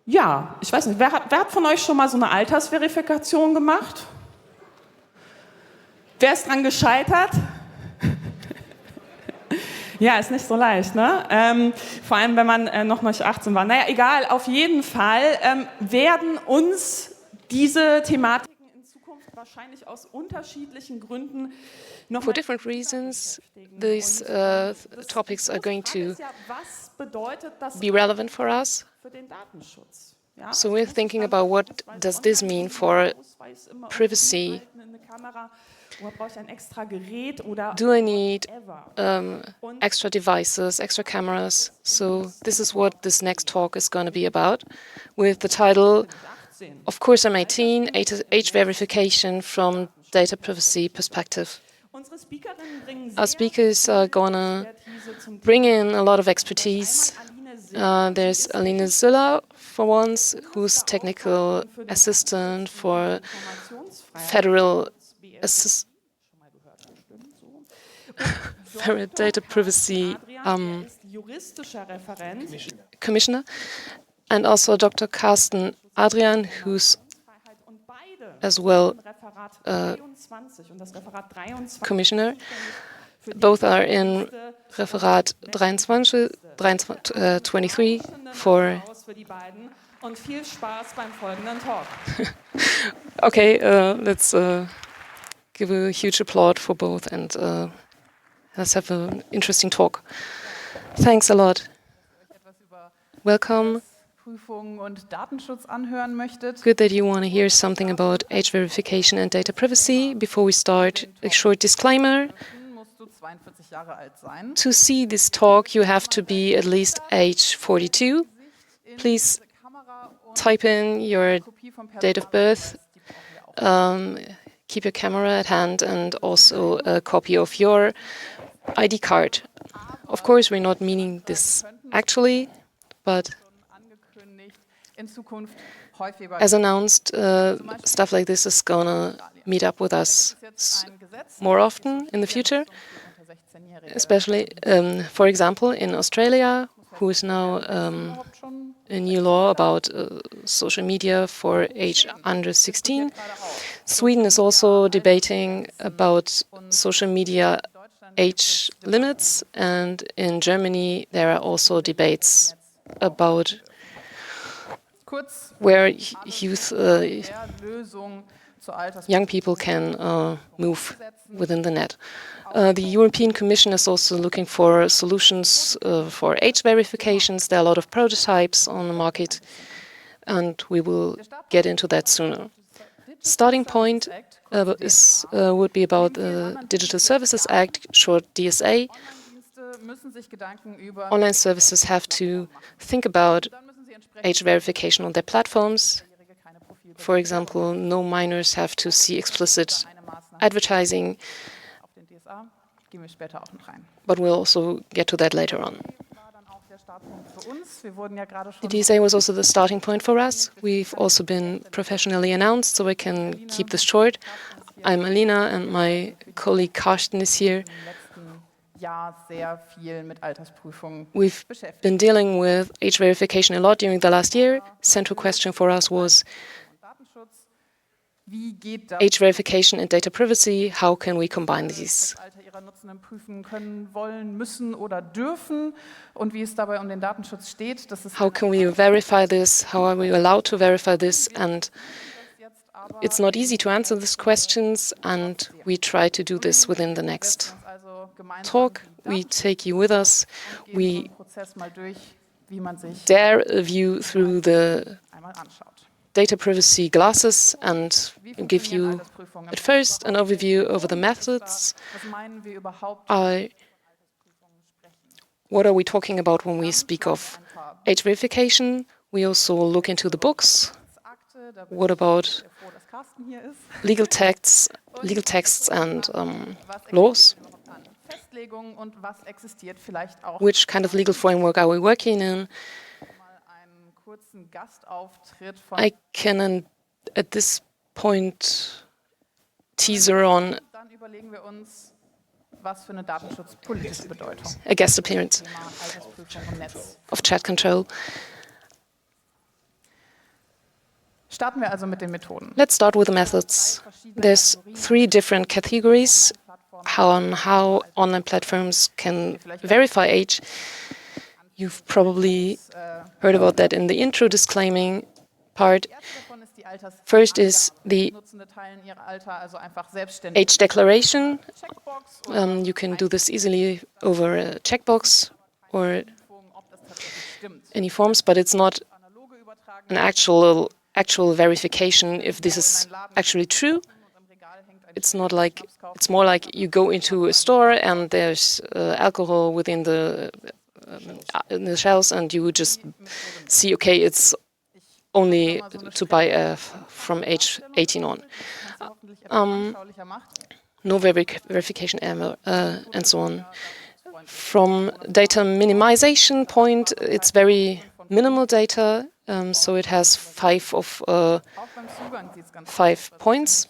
Ja, ich weiß nicht, wer hat von euch schon mal so eine Altersverifikation gemacht? Wer ist dran gescheitert? Ja, ist nicht so leicht, ne? Vor allem, wenn man noch nicht 18 war. Naja, egal, auf jeden Fall werden uns diese Thematiken in Zukunft wahrscheinlich aus unterschiedlichen Gründen noch For different reasons, these topics are going to be relevant for us. für den Datenschutz. Ja, So we're thinking about what does this mean for privacy. Do I need extra devices, extra cameras? So this is what this next talk is going to be about, with the title, Of course I'm 18, Age Verification from Data Privacy Perspective. Our speakers are going to bring in a lot of expertise. There's Aline Züller, for once, who's technical assistant for Federal Data Privacy Commissioner, and also Dr. Carsten Adrian, who's as well Commissioner. Both are in Referat 23 for... Und viel Spaß beim folgenden Talk. Okay, let's give a huge applaud for both and let's have an interesting talk. Thanks a lot. Welcome. Prüfungen und Datenschutz anhören möchtet. Good that you want to hear something about age verification and data privacy. Before we start, a short disclaimer. Musst du 42 Jahre alt sein. To see this talk, you have to be at least age 42. Please type in your date of birth, keep your camera at hand, and also a copy of your ID card. Of course, we're not meaning this actually, but as announced, stuff like this is gonna meet up with us more often in the future, especially, for example, in Australia, who is now a new law about social media for age under 16. Sweden is also debating about social media age limits, and in Germany there are also debates about where youth, young people can move within the net. The European Commission is also looking for solutions for age verifications. There are a lot of prototypes on the market, and we will get into that sooner. Starting point would be about the Digital Services Act, short DSA. Online services have to think about age verification on their platforms. For example, no minors have to see explicit advertising, but we'll also get to that later on. The DSA was also the starting point for us. We've also been professionally announced, so I can keep this short. I'm Alina, and my colleague Carsten is here. We've been dealing with age verification a lot during the last year. Central question for us was age verification and data privacy. How can we combine these? How can we verify this? How are we allowed to verify this? And it's not easy to answer these questions, and we try to do this within the next talk. We take you with us. We dare view through the data privacy glasses and give you at first an overview over the methods. What are we talking about when we speak of age verification? We also look into the books. What about legal texts and laws? Which kind of legal framework are we working in? I can, at this point, teaser on a guest appearance of chat control. Starten wir also mit den Methoden. Let's start with the methods. There's 3 different categories how online platforms can verify age. You've probably heard about that in the intro disclaiming part. First is the age declaration. You can do this easily over a checkbox or any forms, but it's not an actual verification if this is actually true. It's not like, it's more like you go into a store and there's alcohol within the shelves and you just see, okay, it's only to buy from age 18 on. No verification ever, and so on. From data minimization point, it's very minimal data, so it has 5 points.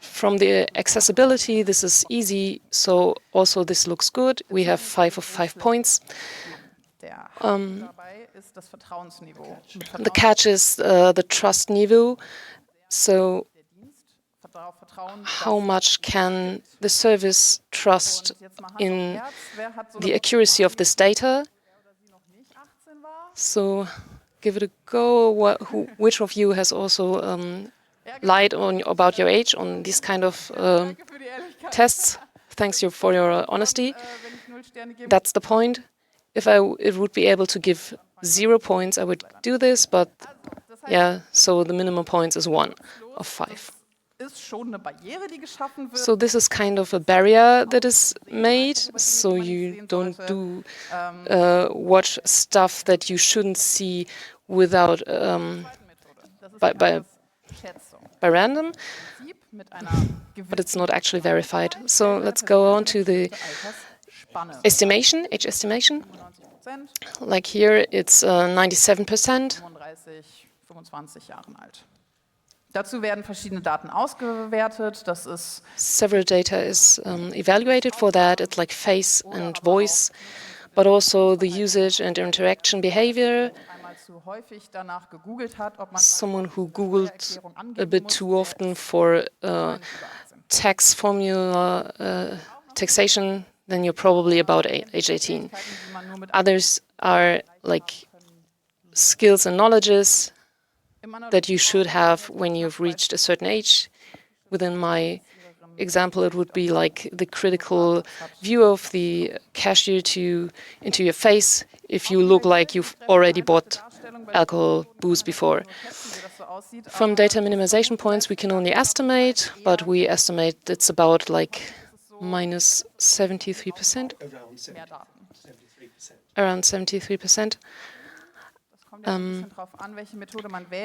From the accessibility, this is easy, so also this looks good. We have 5 points. The catch is the trust niveau. So how much can the service trust in the accuracy of this data? So give it a go. Which of you has also lied about your age on these kind of tests? Thanks for your honesty. That's the point. If it would be able to give 0 points, I would do this, but yeah, so the minimum points is 1 of 5. So this is kind of a barrier that is made, so you don't do watch stuff that you shouldn't see without by random, but it's not actually verified. So let's go on to the estimation, age estimation. Like here, it's 97%. Dazu werden verschiedene Daten ausgewertet. Das ist several data is evaluated for that. It's like face and voice, but also the usage and interaction behavior. Someone who Googled a bit too often for tax formula taxation, then you're probably about age 18. Others are like skills and knowledges that you should have when you've reached a certain age. Within my example, it would be like the critical view of the cashier into your face if you look like you've already bought alcohol, booze before. From data minimization points, we can only estimate, but we estimate it's about like minus 73%. Around 73%.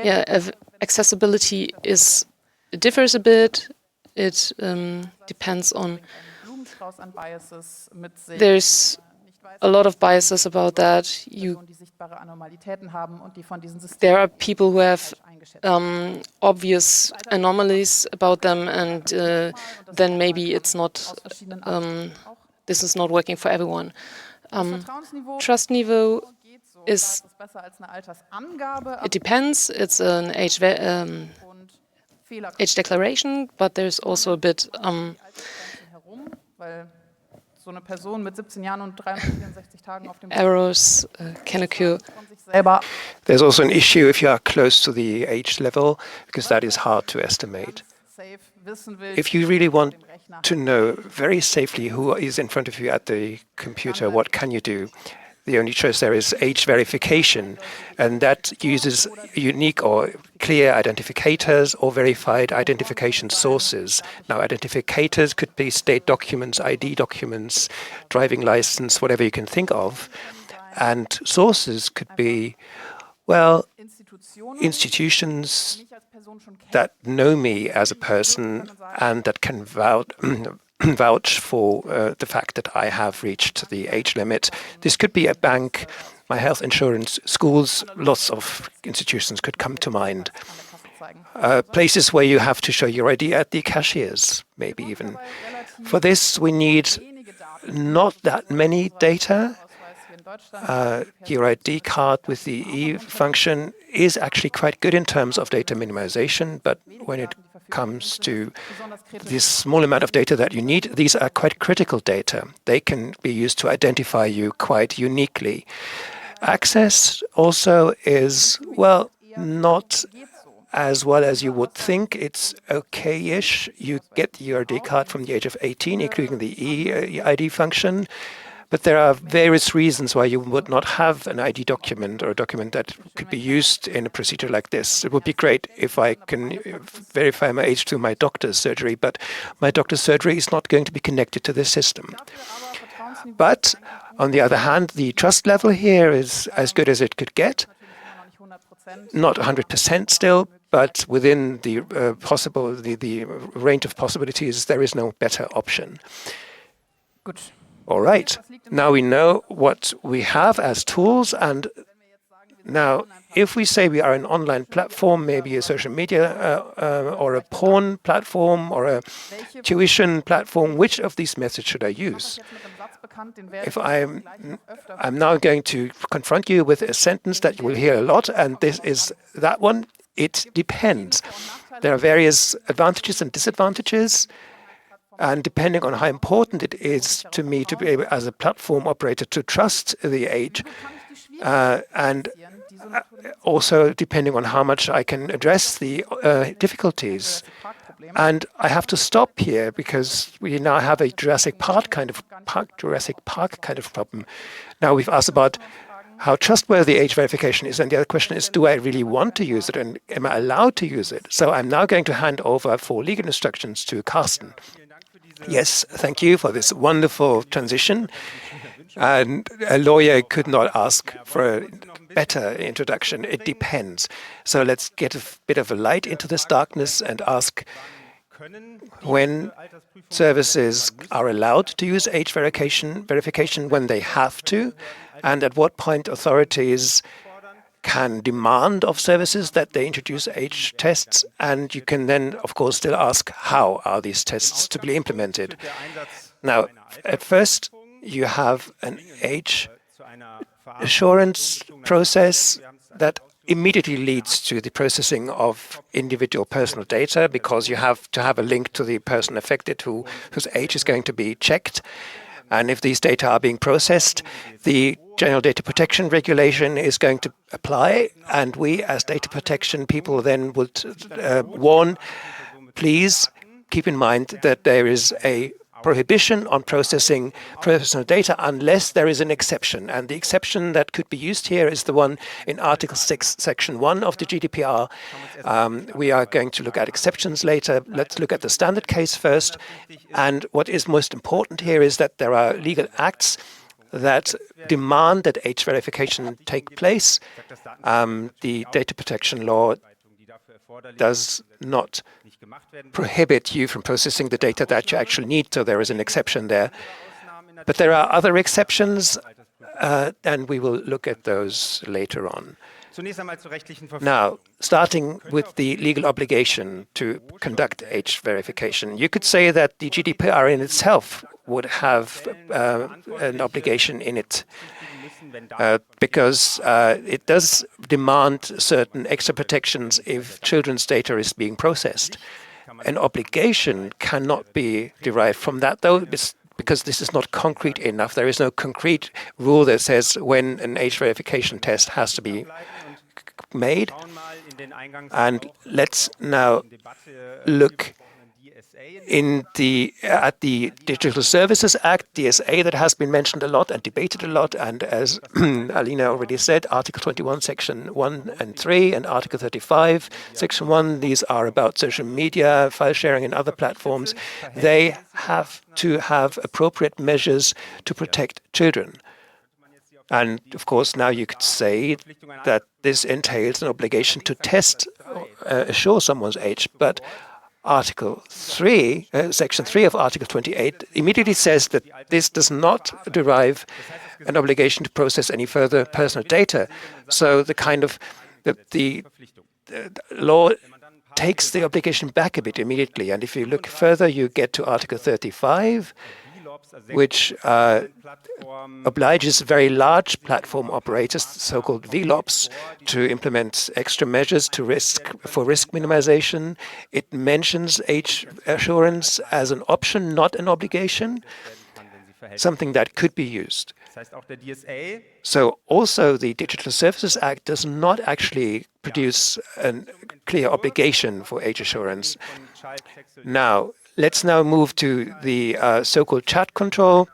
Yeah, accessibility differs a bit. It depends on. There's a lot of biases about that. There are people who have obvious anomalies about them, and then maybe it's not. This is not working for everyone. Trust niveau is. It depends. It's an age declaration, but there's also a bit. Errors can occur. There's also an issue if you are close to the age level, because that is hard to estimate. If you really want to know very safely who is in front of you at the computer, what can you do? The only choice there is age verification, and that uses unique or clear identifiers or verified identification sources. Now, identifiers could be state documents, ID documents, driving license, whatever you can think of. And sources could be, well, institutions that know me as a person and that can vouch for the fact that I have reached the age limit. This could be a bank, my health insurance, schools, lots of institutions could come to mind. Places where you have to show your ID at the cashiers, maybe even. For this, we need not that many data. Your ID card with the E function is actually quite good in terms of data minimization, but when it comes to this small amount of data that you need, these are quite critical data. They can be used to identify you quite uniquely. Access also is, well, not as well as you would think. It's okay-ish. You get your ID card from the age of 18, including the e-ID function. But there are various reasons why you would not have an ID document or a document that could be used in a procedure like this. It would be great if I can verify my age through my doctor's surgery, but my doctor's surgery is not going to be connected to this system. But on the other hand, the trust level here is as good as it could get. Not 100% still, but within the the range of possibilities, there is no better option. Gut. All right, now we know what we have as tools, and now if we say we are an online platform, maybe a social media or a porn platform or a tuition platform, which of these methods should I use? If I'm now going to confront you with a sentence that you will hear a lot, and this is that one. It depends. There are various advantages and disadvantages. And depending on how important it is to me to be able, as a platform operator, to trust the age, and also depending on how much I can address the difficulties. And I have to stop here because we now have a Jurassic Park kind of problem. Now we've asked about how trustworthy age verification is, and the other question is, do I really want to use it, and am I allowed to use it? So I'm now going to hand over for legal instructions to Carsten. Yes, thank you for this wonderful transition. And a lawyer could not ask for a better introduction. It depends. So let's get a bit of a light into this darkness and ask when services are allowed to use age verification, when they have to, and at what point authorities can demand of services that they introduce age tests, and you can then, of course, still ask how are these tests to be implemented. Now, at first, you have an age assurance process that immediately leads to the processing of individual personal data, because you have to have a link to the person affected whose age is going to be checked. And if these data are being processed, the General Data Protection Regulation is going to apply, and we as data protection people then would warn, please keep in mind that there is a prohibition on processing personal data unless there is an exception. And the exception that could be used here is the one in Article 6, Section 1 of the GDPR. We are going to look at exceptions later. Let's look at the standard case first. And what is most important here is that there are legal acts that demand that age verification take place. The data protection law does not prohibit you from processing the data that you actually need, so there is an exception there. But there are other exceptions, and we will look at those later on. Now, starting with the legal obligation to conduct age verification, you could say that the GDPR in itself would have an obligation in it, because it does demand certain extra protections if children's data is being processed. An obligation cannot be derived from that, though, because this is not concrete enough. There is no concrete rule that says when an age verification test has to be made. And let's now look at the Digital Services Act, DSA, that has been mentioned a lot and debated a lot. And as Alina already said, Article 21, Section 1 and 3, and Article 35, Section 1, these are about social media, file sharing, and other platforms. They have to have appropriate measures to protect children. And of course, now you could say that this entails an obligation to test, assure someone's age, but Article 3, Section 3 of Article 28 immediately says that this does not derive an obligation to process any further personal data. So the law takes the obligation back a bit immediately. And if you look further, you get to Article 35, which obliges very large platform operators, so-called VLOPs, to implement extra measures for risk minimization. It mentions age assurance as an option, not an obligation, something that could be used. So also the Digital Services Act does not actually produce a clear obligation for age assurance. Now, let's move to the so-called chat control.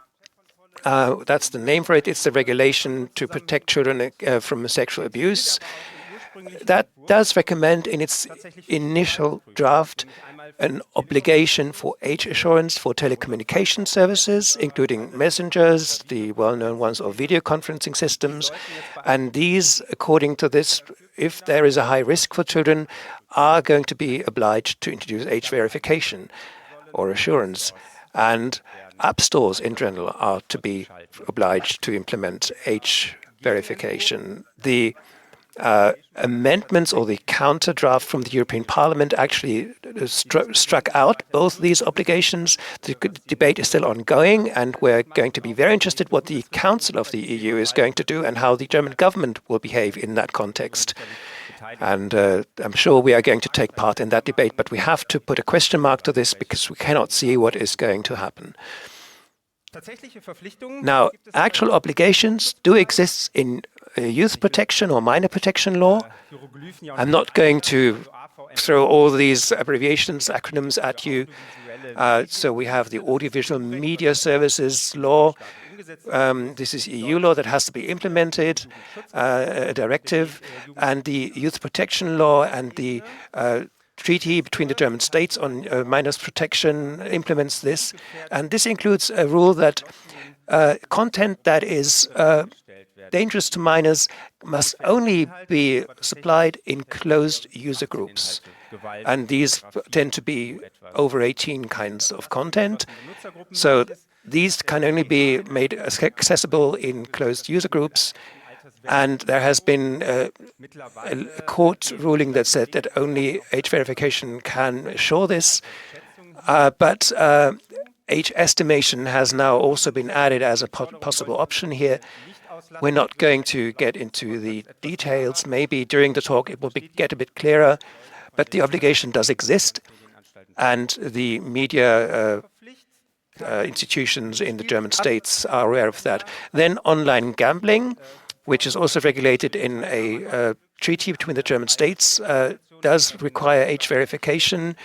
That's the name for it. It's the regulation to protect children from sexual abuse. That does recommend in its initial draft an obligation for age assurance for telecommunication services, including messengers, the well-known ones, or video conferencing systems. And these, according to this, if there is a high risk for children, are going to be obliged to introduce age verification or assurance. And app stores in general are to be obliged to implement age verification. The amendments or the counter draft from the European Parliament actually struck out both these obligations. The debate is still ongoing, and we're going to be very interested what the Council of the EU is going to do and how the German government will behave in that context. And I'm sure we are going to take part in that debate, but we have to put a question mark to this because we cannot see what is going to happen. Now, actual obligations do exist in youth protection or minor protection law. I'm not going to throw all these abbreviations, acronyms at you. So we have the Audiovisual Media Services Law. This is EU law that has to be implemented, a directive, and the Youth Protection Law and the treaty between the German states on minors protection implements this. And this includes a rule that content that is dangerous to minors must only be supplied in closed user groups. And these tend to be over 18 kinds of content. So these can only be made accessible in closed user groups. And there has been a court ruling that said that only age verification can assure this. But age estimation has now also been added as a possible option here. We're not going to get into the details. Maybe during the talk it will get a bit clearer. But the obligation does exist. And the media institutions in the German states are aware of that. Then online gambling, which is also regulated in a treaty between the German states, does require age verification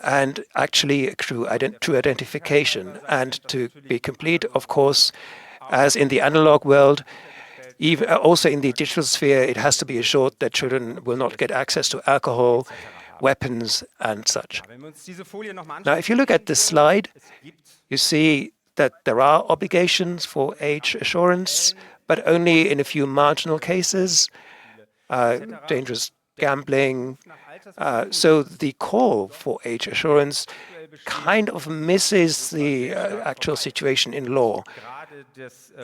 and actually true identification. And to be complete, of course, as in the analog world, even also in the digital sphere, it has to be assured that children will not get access to alcohol, weapons, and such. Now, if you look at this slide, you see that there are obligations for age assurance, but only in a few marginal cases, dangerous gambling. So the call for age assurance kind of misses the actual situation in law.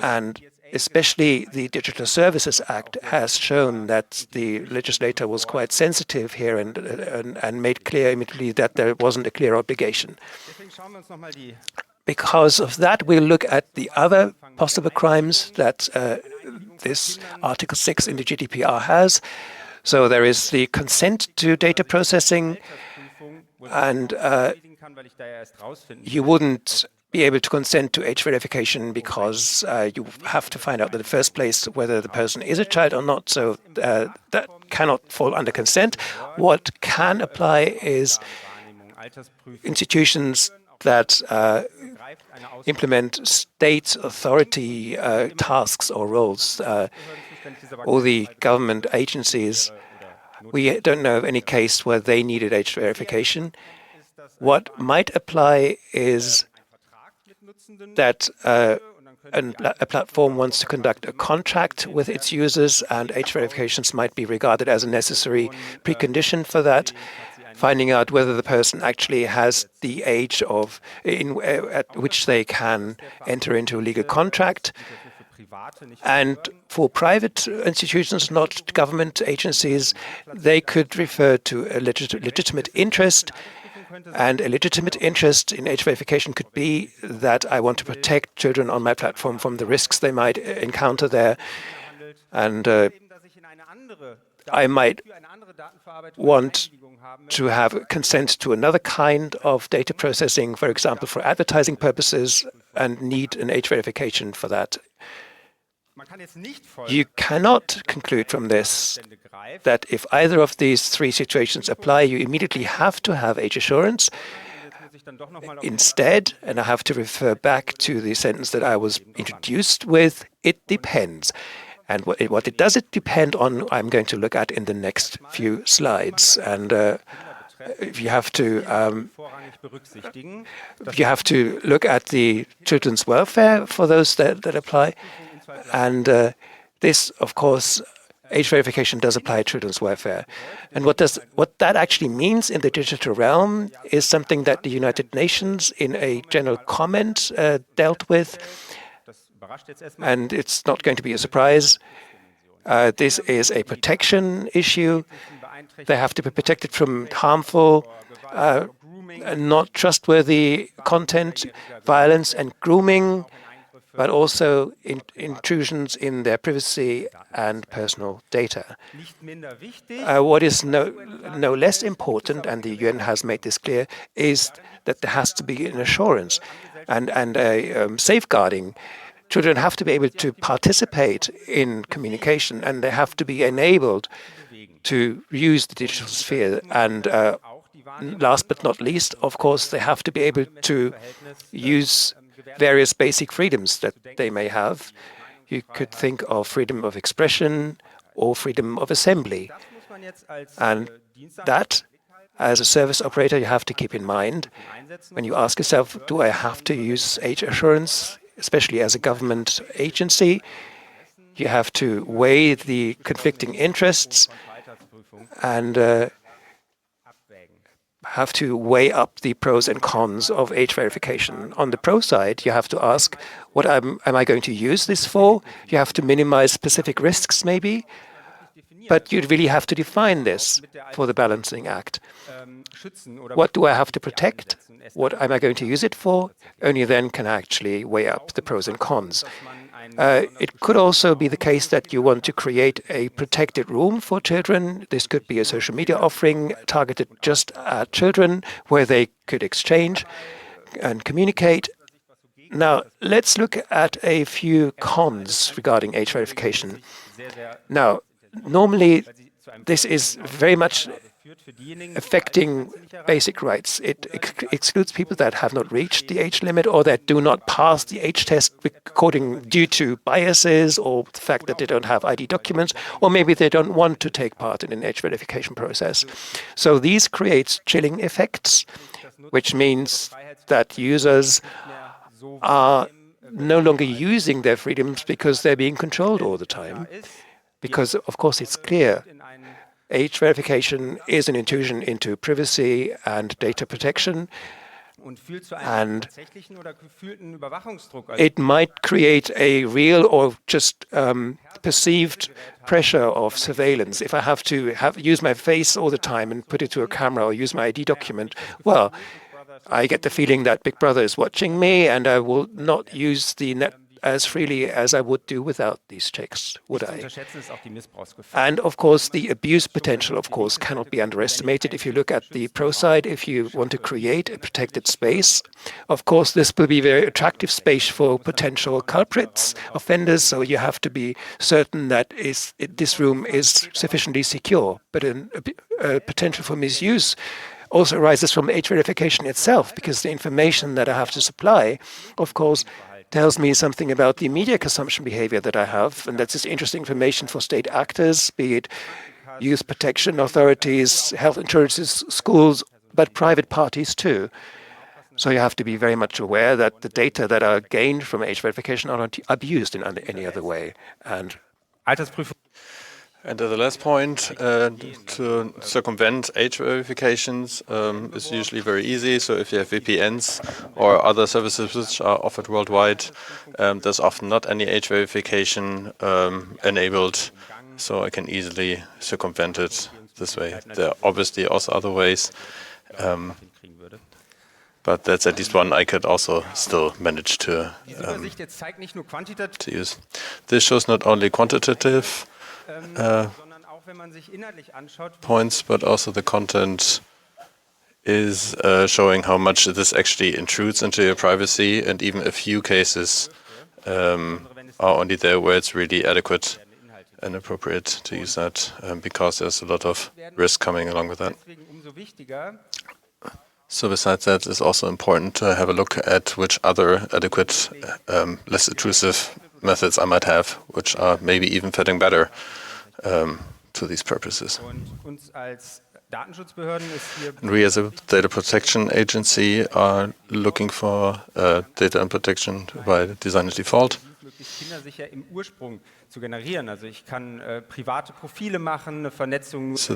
And especially the Digital Services Act has shown that the legislator was quite sensitive here and made clear immediately that there wasn't a clear obligation. Because of that, we'll look at the other possible crimes that this Article 6 in the GDPR has. So there is the consent to data processing, and you wouldn't be able to consent to age verification because you have to find out in the first place whether the person is a child or not. So that cannot fall under consent. What can apply is institutions that implement state authority tasks or roles, all the government agencies. We don't know of any case where they needed age verification. What might apply is that a platform wants to conduct a contract with its users, and age verifications might be regarded as a necessary precondition for that, finding out whether the person actually has the age at which they can enter into a legal contract. And for private institutions, not government agencies, they could refer to a legitimate interest. And a legitimate interest in age verification could be that I want to protect children on my platform from the risks they might encounter there. And I might want to have consent to another kind of data processing, for example, for advertising purposes, and need an age verification for that. You cannot conclude from this that if either of these three situations apply, you immediately have to have age assurance. Instead, and I have to refer back to the sentence that I was introduced with, it depends. And what it does depend on, I'm going to look at in the next few slides. And you have to look at the children's welfare for those that apply. And this, of course, age verification does apply to children's welfare. And what that actually means in the digital realm is something that the United Nations, in a general comment, dealt with. And it's not going to be a surprise. This is a protection issue. They have to be protected from harmful, not trustworthy content, violence and grooming, but also intrusions in their privacy and personal data. What is no less important, and the UN has made this clear, is that there has to be an assurance and a safeguarding. Children have to be able to participate in communication, and they have to be enabled to use the digital sphere. And last but not least, of course, they have to be able to use various basic freedoms that they may have. You could think of freedom of expression or freedom of assembly. And that, as a service operator, you have to keep in mind when you ask yourself, do I have to use age assurance, especially as a government agency? You have to weigh the conflicting interests and have to weigh up the pros and cons of age verification. On the pro side, you have to ask, what am I going to use this for? You have to minimize specific risks, maybe, but you really have to define this for the balancing act. What do I have to protect? What am I going to use it for? Only then can I actually weigh up the pros and cons. It could also be the case that you want to create a protected room for children. This could be a social media offering targeted just at children where they could exchange and communicate. Now, let's look at a few cons regarding age verification. Now, normally, this is very much affecting basic rights. It excludes people that have not reached the age limit or that do not pass the age test due to biases or the fact that they don't have ID documents, or maybe they don't want to take part in an age verification process. So these create chilling effects, which means that users are no longer using their freedoms because they're being controlled all the time. Because, of course, it's clear age verification is an intrusion into privacy and data protection, and it might create a real or just perceived pressure of surveillance. If I have to use my face all the time and put it to a camera or use my ID document, well, I get the feeling that Big Brother is watching me, and I will not use the net as freely as I would do without these checks, would I? And of course, the abuse potential, of course, cannot be underestimated. If you look at the pro side, if you want to create a protected space, of course, this will be a very attractive space for potential culprits, offenders, so you have to be certain that this room is sufficiently secure. But a potential for misuse also arises from age verification itself, because the information that I have to supply, of course, tells me something about the media consumption behavior that I have, and that's just interesting information for state actors, be it youth protection authorities, health insurances, schools, but private parties too. So you have to be very much aware that the data that are gained from age verification are not abused in any other way. And the last point, to circumvent age verifications is usually very easy. So if you have VPNs or other services which are offered worldwide, there's often not any age verification enabled, so I can easily circumvent it this way. There are obviously also other ways. But that's at least one I could also still manage to use. This shows not only quantitative points, but also the content is showing how much this actually intrudes into your privacy, and even a few cases are only there where it's really adequate and appropriate to use that, because there's a lot of risk coming along with that. So besides that, it's also important to have a look at which other adequate, less intrusive methods I might have, which are maybe even fitting better to these purposes. And we as a data protection agency are looking for data and protection by design and default. So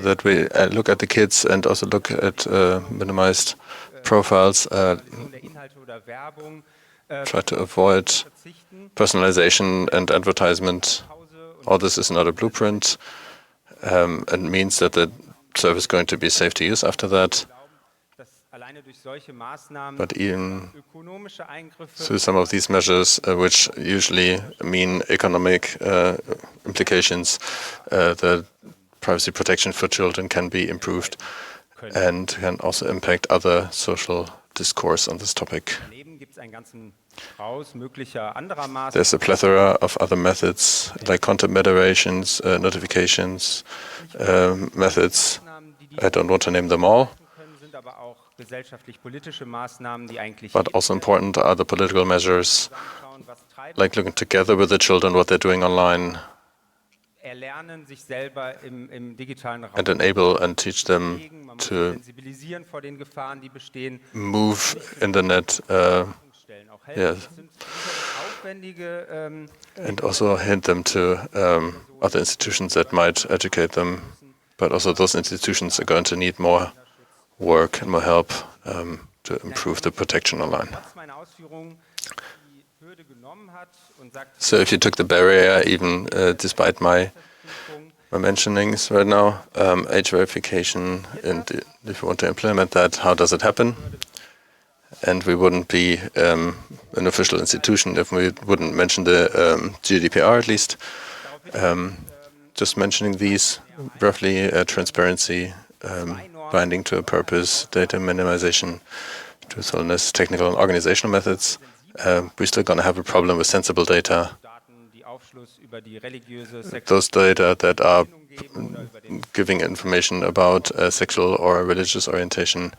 that we look at the kids and also look at minimized profiles, try to avoid personalization and advertisement. All this is not a blueprint, and means that the service is going to be safe to use after that. But even through some of these measures, which usually mean economic implications, the privacy protection for children can be improved and can also impact other social discourse on this topic. There's a plethora of other methods, like content moderations, notifications, methods. I don't want to name them all. But also important are the political measures, like looking together with the children what they're doing online, and enable and teach them to move in the net, and also hint them to other institutions that might educate them. But also those institutions are going to need more work and more help to improve the protection online. So if you took the barrier, even despite my mentionings right now, age verification, and if you want to implement that, how does it happen? And we wouldn't be an official institution if we wouldn't mention the GDPR at least. Just mentioning these roughly, transparency, binding to a purpose, data minimization, truthfulness, technical and organizational methods. We're still going to have a problem with sensible data. Those data that are giving information about sexual or religious orientation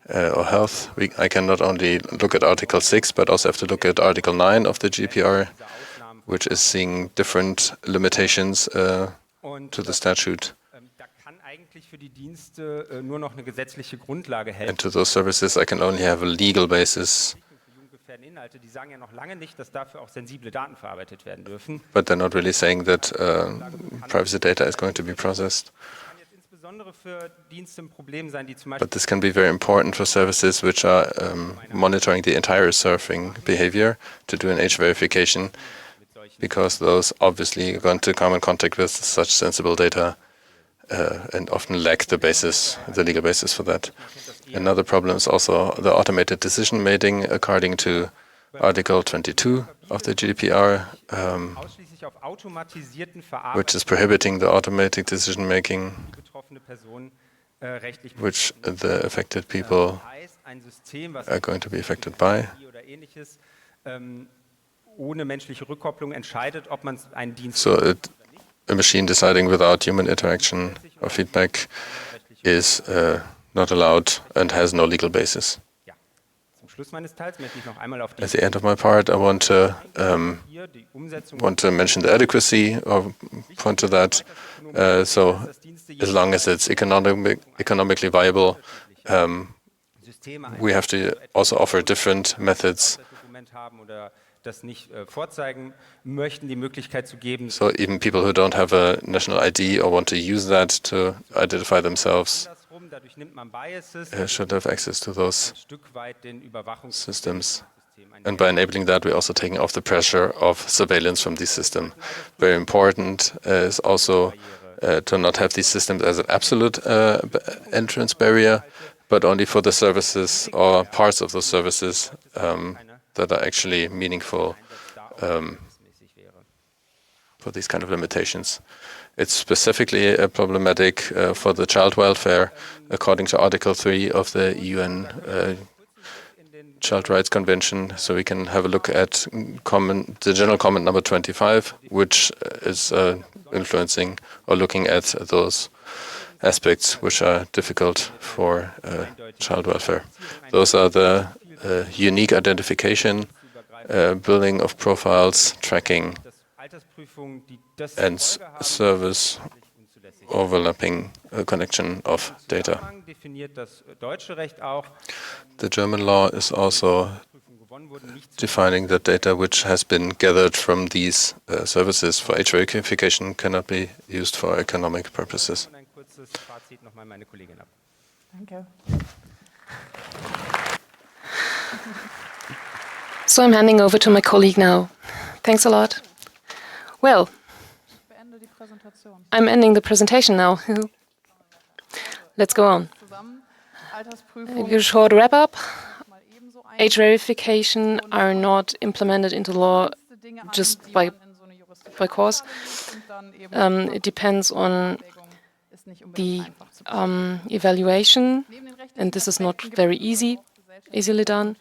or health. I can not only look at Article 6, but also have to look at Article 9 of the GDPR, which is seeing different limitations to the statute. And to those services, I can only have a legal basis. But they're not really saying that privacy data is going to be processed. But this can be very important for services which are monitoring the entire surfing behavior to do an age verification, because those obviously are going to come in contact with such sensible data and often lack the basis, the legal basis for that. Another problem is also the automated decision making according to Article 22 of the GDPR, which is prohibiting the automatic decision making, which the affected people are going to be affected by. So a machine deciding without human interaction or feedback is not allowed and has no legal basis. At the end of my part, I want to mention the adequacy or point to that. So as long as it's economically viable, we have to also offer different methods. So even people who don't have a national ID or want to use that to identify themselves should have access to those systems. And by enabling that, we're also taking off the pressure of surveillance from the system. Very important is also to not have these systems as an absolute entrance barrier, but only for the services or parts of those services that are actually meaningful for these kind of limitations. It's specifically problematic for the child welfare, according to Article 3 of the UN Child Rights Convention. So we can have a look at the general comment number 25, which is influencing or looking at those aspects which are difficult for child welfare. Those are the unique identification, building of profiles, tracking, and service overlapping connection of data. The German law is also defining that data which has been gathered from these services for age verification cannot be used for economic purposes. So I'm handing over to my colleague now. Thanks a lot. Well, I'm ending the presentation now. Let's go on. A short wrap-up. Age verification are not implemented into law just by course. It depends on the evaluation, and this is not very easily done.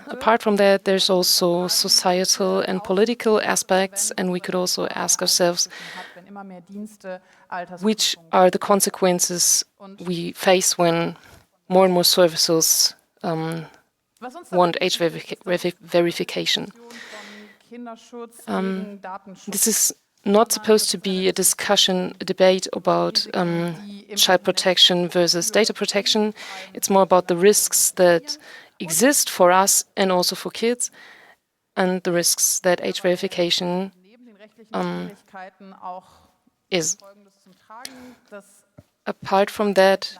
Apart from that, there's also societal and political aspects, and we could also ask ourselves, which are the consequences we face when more and more services want age verification. This is not supposed to be a debate about child protection versus data protection. It's more about the risks that exist for us and also for kids, and the risks that age verification is. Apart from that,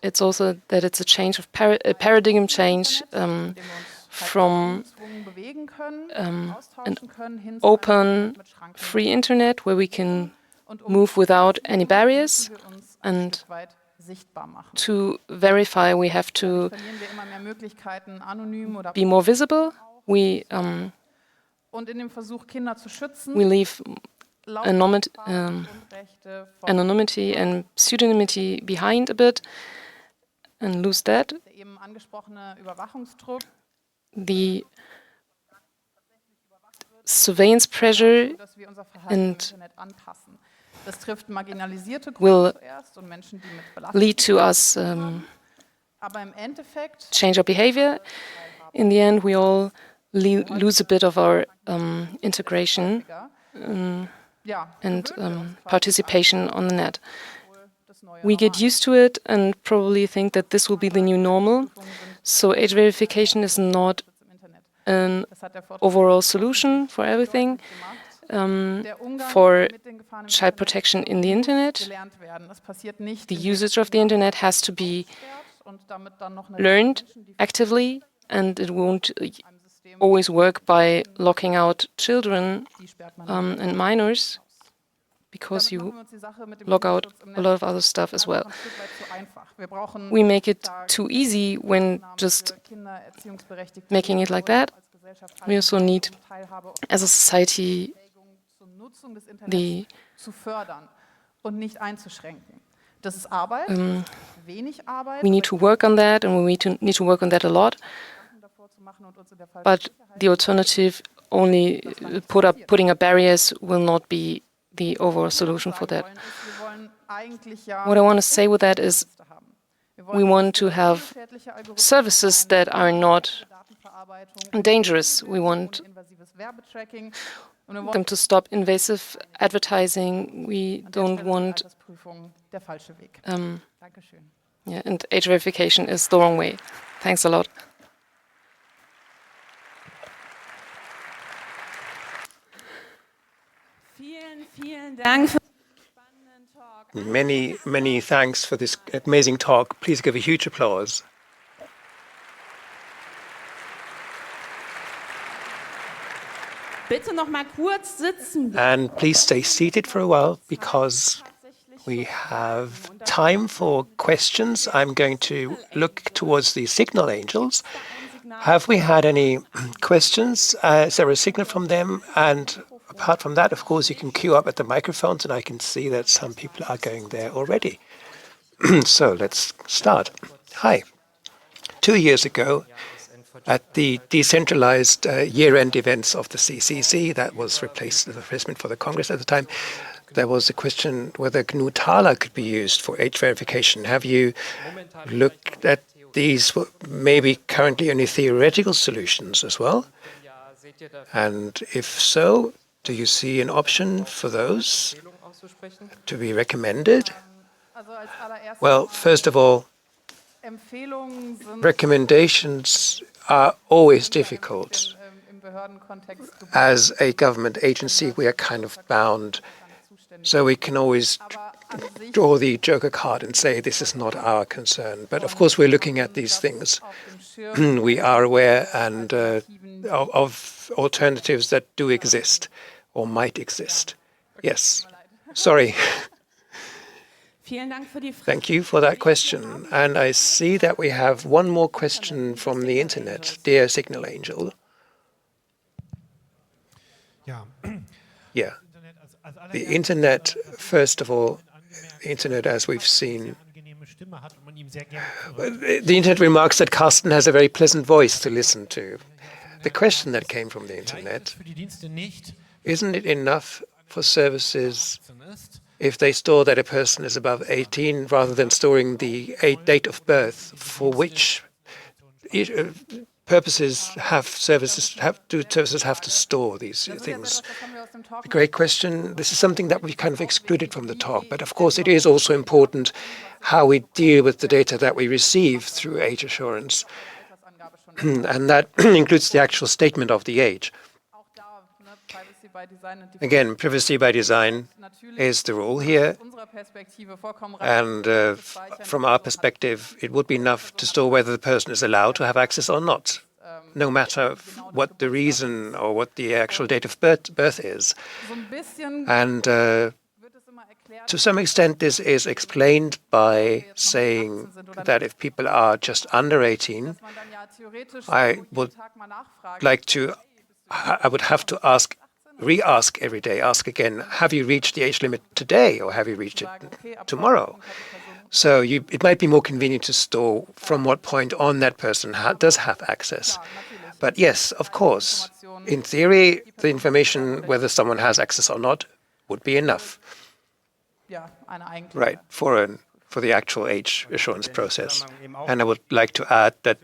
it's also that it's a change of a paradigm change from an open, free internet where we can move without any barriers, and to verify we have to be more visible. We leave anonymity and pseudonymity behind a bit and lose that. The surveillance pressure will lead to us change our behavior. In the end, we all lose a bit of our integration and participation on the net. We get used to it and probably think that this will be the new normal. So age verification is not an overall solution for everything. For child protection in the internet, the usage of the internet has to be learned actively, and it won't always work by locking out children and minors, because you lock out a lot of other stuff as well. We make it too easy when just making it like that. We also need, as a society, we need to work on that, and we need to work on that a lot. But the alternative, only putting up barriers, will not be the overall solution for that. What I want to say with that is we want to have services that are not dangerous. We want them to stop invasive advertising. We don't want and age verification is the wrong way. Thanks a lot. Many, many thanks for this amazing talk. Please give a huge applause. Bitte noch mal kurz sitzen. And please stay seated for a while, because We have time for questions. I'm going to look towards the signal angels. Have we had any questions? Is there a signal from them? And apart from that, of course, you can queue up at the microphones, and I can see that some people are going there already. So let's start. Hi. 2 years ago, at the decentralized year-end events of the CCC, that was the replacement for the Congress at the time, there was a question whether GNU Thaler could be used for age verification. Have you looked at these maybe currently only theoretical solutions as well? And if so, do you see an option for those to be recommended? Well, first of all, recommendations are always difficult. As a government agency, we are kind of bound. So we can always draw the joker card and say this is not our concern. But of course, we're looking at these things. We are aware and of alternatives that do exist or might exist. Yes. Sorry. Thank you for that question. And I see that we have one more question from the internet. Dear Signal Angel. Yeah. The internet, first of all, the internet, as we've seen, the internet remarks that Carsten has a very pleasant voice to listen to. The question that came from the internet, isn't it enough for services if they store that a person is above 18 rather than storing the date of birth, for which purposes services have to store these things? A great question. This is something that we kind of excluded from the talk, but of course it is also important how we deal with the data that we receive through age assurance, and that includes the actual statement of the age. Again, privacy by design is the rule here, and from our perspective, it would be enough to store whether the person is allowed to have access or not, no matter what the reason or what the actual date of birth is. And to some extent, this is explained by saying that if people are just under 18, I would have to re-ask every day, ask again, have you reached the age limit today or have you reached it tomorrow? So it might be more convenient to store from what point on that person does have access. But yes, of course, in theory, the information, whether someone has access or not, would be enough. Right, for the actual age assurance process. And I would like to add that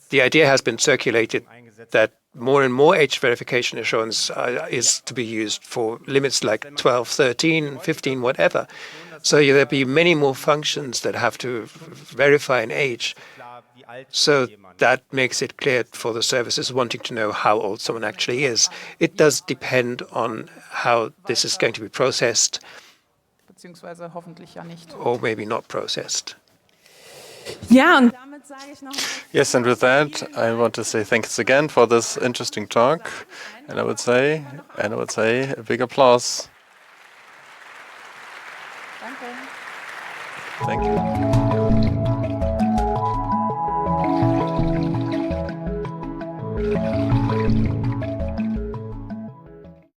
the idea has been circulated that more and more age verification assurance is to be used for limits like 12, 13, 15, whatever. So there'll be many more functions that have to verify an age. So that makes it clear for the services wanting to know how old someone actually is. It does depend on how this is going to be processed, or maybe not processed. Yes, and with that, I want to say thanks again for this interesting talk, and I would say a big applause. Thank you.